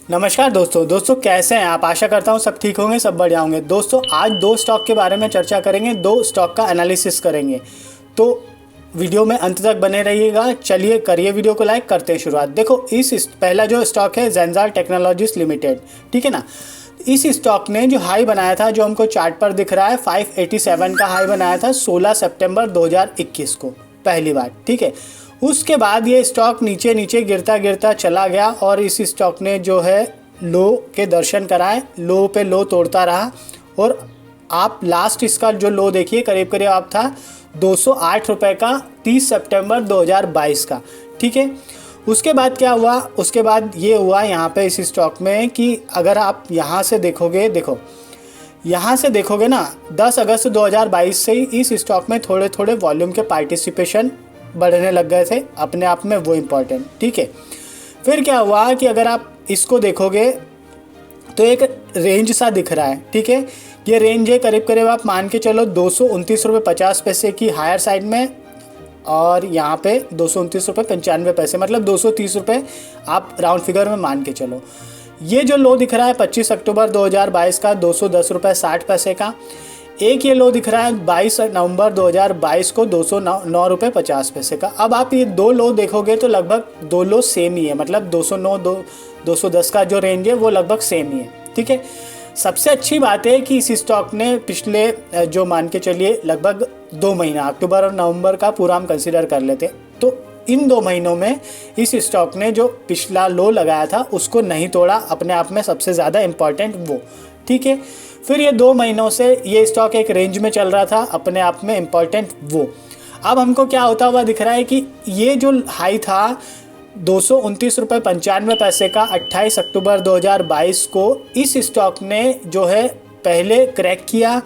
नमस्कार दोस्तों कैसे हैं आप। आशा करता हूँ सब ठीक होंगे, सब बढ़िया होंगे। दोस्तों आज दो स्टॉक के बारे में चर्चा करेंगे, दो स्टॉक का एनालिसिस करेंगे, तो वीडियो में अंत तक बने रहिएगा। चलिए करिए वीडियो को लाइक, करते हैं शुरुआत। देखो इस पहला जो स्टॉक है जेंसार टेक्नोलॉजीज लिमिटेड, ठीक है ना। इस स्टॉक ने जो हाई बनाया था, जो हमको चार्ट पर दिख रहा है 587 का हाई बनाया था 16 सितंबर 2021 को पहली बार, ठीक है। उसके बाद ये स्टॉक नीचे नीचे गिरता गिरता चला गया और इस स्टॉक ने जो है लो के दर्शन कराए, लो पे लो तोड़ता रहा। और आप लास्ट इसका जो लो देखिए करीब करीब आप था 208 रुपये का 30 सितंबर 2022 का, ठीक है। उसके बाद क्या हुआ, उसके बाद ये हुआ यहाँ पे इस स्टॉक में कि अगर आप यहाँ से देखोगे, देखो यहाँ से देखोगे ना 10 अगस्त 2022 से ही इस स्टॉक में थोड़े थोड़े वॉल्यूम के पार्टिसिपेशन बढ़ने लग गए थे अपने आप में, वो इम्पॉर्टेंट, ठीक है। फिर क्या हुआ कि अगर आप इसको देखोगे तो एक रेंज सा दिख रहा है, ठीक है। ये रेंज है करीब करीब आप मान के चलो 229 रुपये 50 पैसे की हायर साइड में, और यहाँ पे 229 रुपये 95 पैसे, मतलब 230 रुपये आप राउंड फिगर में मान के चलो। ये जो लो दिख रहा है 25 अक्टूबर 2022 का 210 रुपये 60 पैसे का। एक ये लो दिख रहा है 22 नवंबर 2022 को 209 रुपये 50 पैसे का। अब आप ये दो लो देखोगे तो लगभग दो लो सेम ही है, मतलब 209 210 का जो रेंज है वो लगभग सेम ही है, ठीक है। सबसे अच्छी बात है कि इस स्टॉक ने पिछले जो मान के चलिए लगभग 2 महीना, अक्टूबर और नवंबर का पूरा हम कंसिडर कर लेते, तो इन 2 महीनों में इस स्टॉक ने जो पिछला लो लगाया था उसको नहीं तोड़ा, अपने आप में सबसे ज़्यादा इम्पॉर्टेंट वो, ठीक है। फिर ये 2 महीनों से ये स्टॉक एक रेंज में चल रहा था, अपने आप में इम्पॉर्टेंट वो। अब हमको क्या होता हुआ दिख रहा है कि ये जो हाई था 229 रुपये 95 पैसे का 28 अक्टूबर 2022 को इस स्टॉक ने जो है पहले क्रैक किया।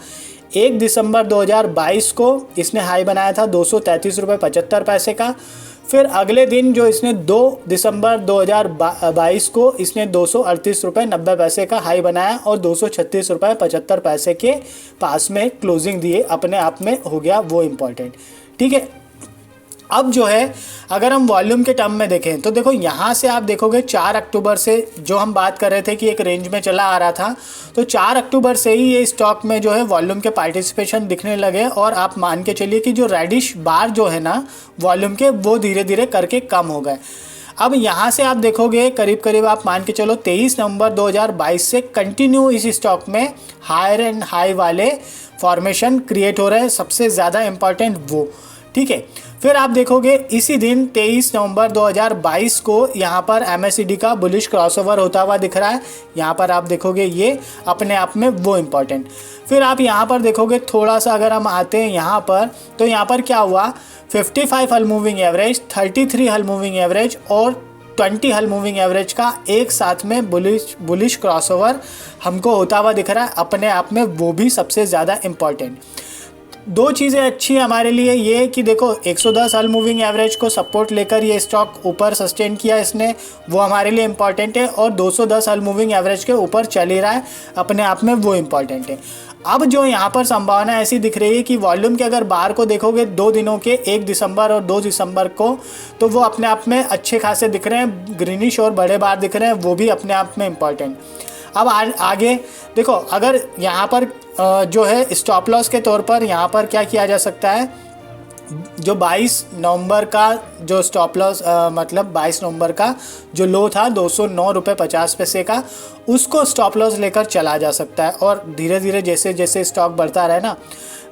1 दिसंबर 2022 को इसने हाई बनाया था 233 रुपये 75 पैसे का। फिर अगले दिन जो इसने 2 दिसंबर 2022 को इसने 238 रुपये 90 पैसे का हाई बनाया और 236 रुपये 75 पैसे के पास में क्लोजिंग दिए, अपने आप में हो गया वो इम्पॉर्टेंट, ठीक है। अब जो है अगर हम वॉल्यूम के टर्म में देखें तो देखो यहाँ से आप देखोगे 4 अक्टूबर से जो हम बात कर रहे थे कि एक रेंज में चला आ रहा था, तो 4 अक्टूबर से ही ये स्टॉक में जो है वॉल्यूम के पार्टिसिपेशन दिखने लगे और आप मान के चलिए कि जो रेडिश बार जो है ना वॉल्यूम के वो धीरे धीरे करके कम हो गए। अब यहाँ से आप देखोगे करीब करीब आप मान के चलो 23 नवंबर 2022 से कंटिन्यू इस स्टॉक में हायर एंड हाई वाले फॉर्मेशन क्रिएट हो रहे हैं, सबसे ज़्यादा इम्पॉर्टेंट वो, ठीक है। फिर आप देखोगे इसी दिन 23 नवंबर 2022 को यहाँ पर MACD का बुलिश क्रॉसओवर होता हुआ दिख रहा है, यहाँ पर आप देखोगे ये अपने आप में वो इम्पॉर्टेंट। फिर आप यहाँ पर देखोगे थोड़ा सा अगर हम आते हैं यहाँ पर, तो यहाँ पर क्या हुआ 55 हल मूविंग एवरेज, 33 हल मूविंग एवरेज और 20 हल मूविंग एवरेज का एक साथ में बुलिश क्रॉसओवर हमको होता हुआ दिख रहा है, अपने आप में वो भी सबसे ज़्यादा इम्पॉर्टेंट। दो चीज़ें अच्छी है हमारे लिए, ये कि देखो 110 हल मूविंग एवरेज को सपोर्ट लेकर ये स्टॉक ऊपर सस्टेन किया इसने, वो हमारे लिए इम्पॉर्टेंट है, और 210 हल मूविंग एवरेज के ऊपर चल ही रहा है, अपने आप में वो इम्पॉर्टेंट है। अब जो यहाँ पर संभावना ऐसी दिख रही है कि वॉल्यूम के अगर बार को देखोगे 2 दिनों के, 1 दिसंबर और 2 दिसंबर को, तो वो अपने आप में अच्छे खासे दिख रहे हैं, ग्रीनिश और बड़े बार दिख रहे हैं, वो भी अपने आप में इम्पॉर्टेंट। अब आगे देखो अगर यहाँ पर जो है स्टॉप लॉस के तौर पर यहाँ पर क्या किया जा सकता है, जो 22 नवंबर का जो स्टॉप लॉस मतलब 22 नवंबर का जो लो था 209 रुपये 50 पैसे का, उसको स्टॉप लॉस लेकर चला जा सकता है, और धीरे धीरे जैसे जैसे स्टॉक बढ़ता रहे ना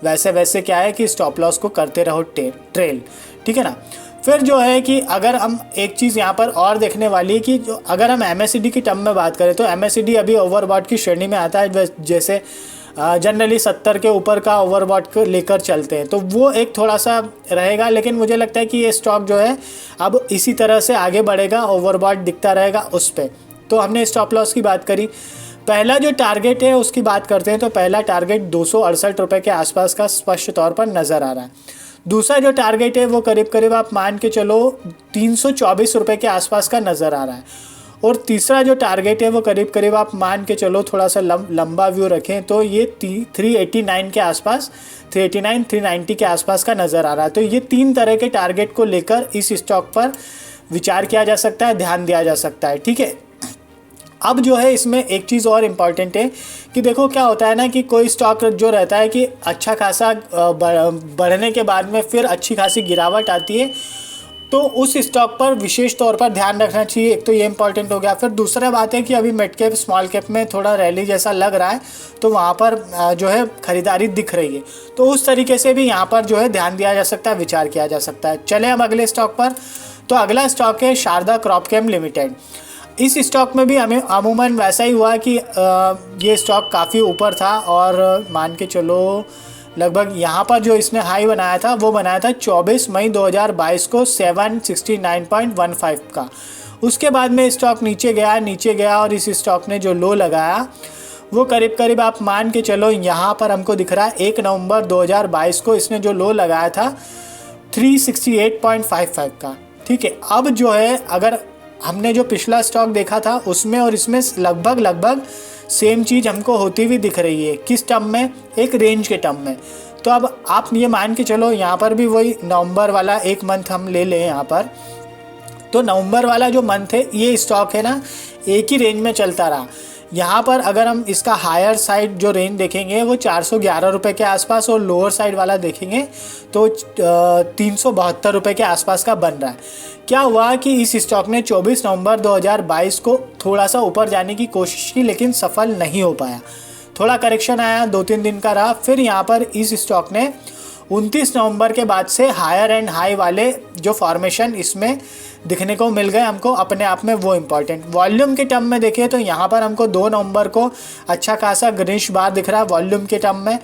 वैसे वैसे क्या है कि स्टॉप लॉस को करते रहो ट्रेल, ठीक है ना। फिर जो है कि अगर हम एक चीज़ यहाँ पर और देखने वाली है कि जो अगर हम MACD की टर्म में बात करें तो MACD अभी ओवरबॉट की श्रेणी में आता है, जैसे जनरली 70 के ऊपर का ओवरबॉट को लेकर चलते हैं, तो वो एक थोड़ा सा रहेगा, लेकिन मुझे लगता है कि ये स्टॉक जो है अब इसी तरह से आगे बढ़ेगा, ओवरबॉट दिखता रहेगा उस पर। तो हमने स्टॉप लॉस की बात करी, पहला जो टारगेट है उसकी बात करते हैं, तो पहला टारगेट 268 रुपये के आसपास का स्पष्ट तौर पर नज़र आ रहा है। दूसरा जो टारगेट है वो करीब करीब आप मान के चलो 324 रुपये के आसपास का नज़र आ रहा है, और तीसरा जो टारगेट है वो करीब करीब आप मान के चलो थोड़ा सा लंबा व्यू रखें तो ये 389 के आसपास, 389 390 के आसपास का नज़र आ रहा है। तो ये 3 तरह के टारगेट को लेकर इस स्टॉक पर विचार किया जा सकता है, ध्यान दिया जा सकता है, ठीक है। अब जो है इसमें एक चीज़ और इम्पॉर्टेंट है कि देखो क्या होता है ना कि कोई स्टॉक जो रहता है कि अच्छा खासा बढ़ने के बाद में फिर अच्छी खासी गिरावट आती है, तो उस स्टॉक पर विशेष तौर पर ध्यान रखना चाहिए। एक तो ये इंपॉर्टेंट हो गया। फिर दूसरा बात है कि अभी मिड कैप स्मॉल कैप में थोड़ा रैली जैसा लग रहा है, तो वहाँ पर जो है खरीदारी दिख रही है, तो उस तरीके से भी यहाँ पर जो है ध्यान दिया जा सकता है, विचार किया जा सकता है। चले अब अगले स्टॉक पर। तो अगला स्टॉक है शारदा क्रॉपकेम लिमिटेड। इस स्टॉक में भी हमें अमूमन वैसा ही हुआ कि ये स्टॉक काफ़ी ऊपर था और मान के चलो लगभग यहाँ पर जो इसने हाई बनाया था वो बनाया था 24 मई 2022 को 769.15 का। उसके बाद में स्टॉक नीचे गया और इस स्टॉक ने जो लो लगाया वो करीब करीब आप मान के चलो यहाँ पर हमको दिख रहा है 1 नवंबर 2022 को इसने जो लो लगाया था 368.55 का। ठीक है, अब जो है अगर हमने जो पिछला स्टॉक देखा था उसमें और इसमें लगभग सेम चीज़ हमको होती हुई दिख रही है। किस टर्म में? एक रेंज के टर्म में। तो अब आप ये मान के चलो यहाँ पर भी वही नवंबर वाला एक मंथ हम ले लें यहाँ पर, तो नवंबर वाला जो मंथ है ये स्टॉक है ना एक ही रेंज में चलता रहा। यहाँ पर अगर हम इसका हायर साइड जो रेंज देखेंगे वो 411 रुपये के आसपास और लोअर साइड वाला देखेंगे तो 372 रुपये के आसपास का बन रहा है। क्या हुआ कि इस स्टॉक ने 24 नवंबर 2022 को थोड़ा सा ऊपर जाने की कोशिश की लेकिन सफल नहीं हो पाया। थोड़ा करेक्शन आया, 2-3 दिन का रहा। फिर यहाँ पर इस स्टॉक ने 29 नवंबर के बाद से हायर एंड हाई वाले जो फॉर्मेशन इसमें दिखने को मिल गए हमको अपने आप में, वो इम्पॉर्टेंट। वॉल्यूम के टर्म में देखें तो यहाँ पर हमको 2 नवंबर को अच्छा खासा ग्रीनिश बार दिख रहा है वॉल्यूम के टर्म में।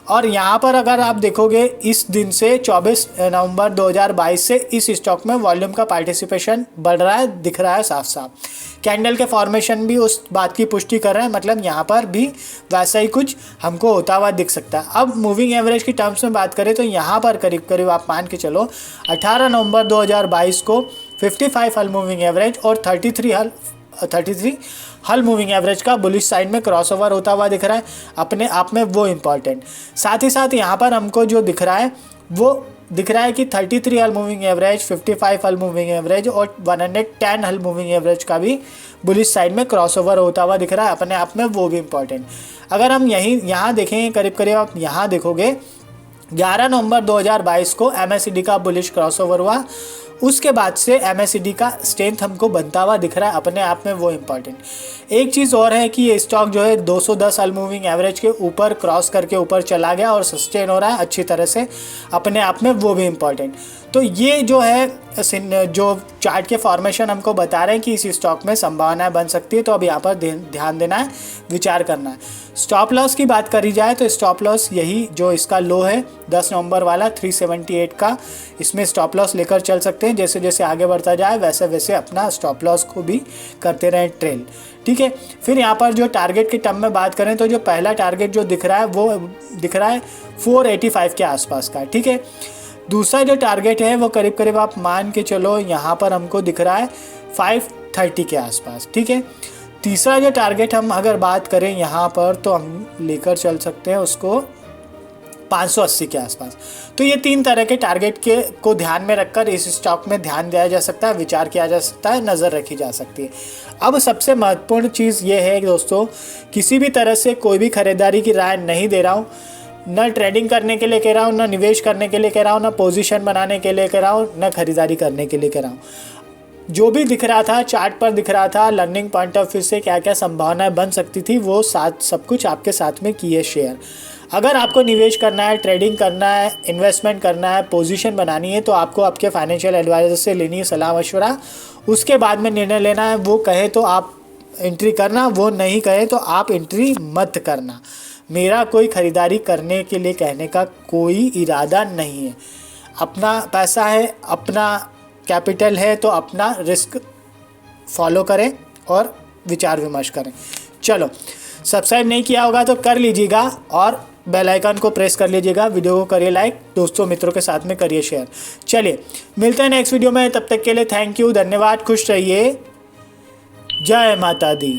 और यहाँ पर अगर आप देखोगे इस दिन से 24 नवंबर 2022 से इस स्टॉक में वॉल्यूम का पार्टिसिपेशन बढ़ रहा है, दिख रहा है साफ साफ। कैंडल के फॉर्मेशन भी उस बात की पुष्टि कर रहे हैं, मतलब यहाँ पर भी वैसा ही कुछ हमको होता हुआ दिख सकता है। अब मूविंग एवरेज की टर्म्स में बात करें तो यहाँ पर करीब करीब आप मान के चलो 18 नवंबर 2022 को 55 हल मूविंग एवरेज और 33 हल मूविंग एवरेज का बुलिश साइड में क्रॉसओवर होता हुआ दिख रहा है अपने आप में, वो इम्पॉर्टेंट। साथ ही साथ यहाँ पर हमको जो दिख रहा है वो दिख रहा है कि 33 हल मूविंग एवरेज, 55 हल मूविंग एवरेज और 110 हल मूविंग एवरेज का भी बुलिश साइड में क्रॉसओवर होता हुआ दिख रहा है अपने आप में, वो भी इम्पॉर्टेंट। अगर हम यहाँ देखेंगे करीब करीब आप यहाँ देखोगे 11 नवंबर 2022 को MACD का बुलिश क्रॉसओवर हुआ। उसके बाद से MACD का स्ट्रेंथ हमको बनता हुआ दिख रहा है अपने आप में, वो इम्पॉर्टेंट। एक चीज़ और है कि ये स्टॉक जो है 210 हल मूविंग एवरेज के ऊपर क्रॉस करके ऊपर चला गया और सस्टेन हो रहा है अच्छी तरह से अपने आप में, वो भी इम्पॉर्टेंट। तो ये जो है जो चार्ट के फॉर्मेशन हमको बता रहे हैं कि इस स्टॉक में संभावनाएं बन सकती है, तो अब यहाँ पर ध्यान देना है, विचार करना है। स्टॉप लॉस की बात करी जाए तो स्टॉप लॉस यही जो इसका लो है 10 नवंबर वाला 378 का, इसमें स्टॉप लॉस लेकर चल सकते हैं। जैसे जैसे आगे बढ़ता जाए वैसे वैसे अपना स्टॉप लॉस को भी करते रहें ट्रेल। ठीक है, फिर यहाँ पर जो टारगेट के टर्म में बात करें तो जो पहला टारगेट जो दिख रहा है वो दिख रहा है 485 के आसपास का। ठीक है, दूसरा जो टारगेट है वो करीब करीब आप मान के चलो यहाँ पर हमको दिख रहा है 530 के आसपास। ठीक है, तीसरा जो टारगेट हम अगर बात करें यहाँ पर तो हम लेकर चल सकते हैं उसको 580 के आसपास। तो ये 3 तरह के टारगेट को ध्यान में रखकर इस स्टॉक में ध्यान दिया जा सकता है, विचार किया जा सकता है, नज़र रखी जा सकती है। अब सबसे महत्वपूर्ण चीज़ ये है दोस्तों, किसी भी तरह से कोई भी खरीदारी की राय नहीं दे रहा हूँ, न ट्रेडिंग करने के लिए कह रहा हूँ, न निवेश करने के लिए कह रहा हूँ, न पोजीशन बनाने के लिए कह रहा हूँ, न खरीदारी करने के लिए कह रहा हूँ। जो भी दिख रहा था चार्ट पर दिख रहा था, लर्निंग पॉइंट ऑफ व्यू से क्या क्या संभावनाएं बन सकती थी, वो सब कुछ आपके साथ में किए शेयर। अगर आपको निवेश करना है, ट्रेडिंग करना है, इन्वेस्टमेंट करना है, पोजीशन बनानी है, तो आपको आपके फाइनेंशियल एडवाइज़र से लेनी है सलाह मशवरा। उसके बाद में निर्णय लेना है। वो कहे तो आप एंट्री करना, वो नहीं कहे तो आप एंट्री मत करना। मेरा कोई ख़रीदारी करने के लिए कहने का कोई इरादा नहीं है। अपना पैसा है, अपना कैपिटल है, तो अपना रिस्क फॉलो करें और विचार विमर्श करें। चलो, सब्सक्राइब नहीं किया होगा तो कर लीजिएगा और बेल आइकन को प्रेस कर लीजिएगा। वीडियो को करिए लाइक, दोस्तों मित्रों के साथ में करिए शेयर। चलिए मिलते हैं नेक्स्ट वीडियो में, तब तक के लिए थैंक यू, धन्यवाद, खुश रहिए, जय माता दी।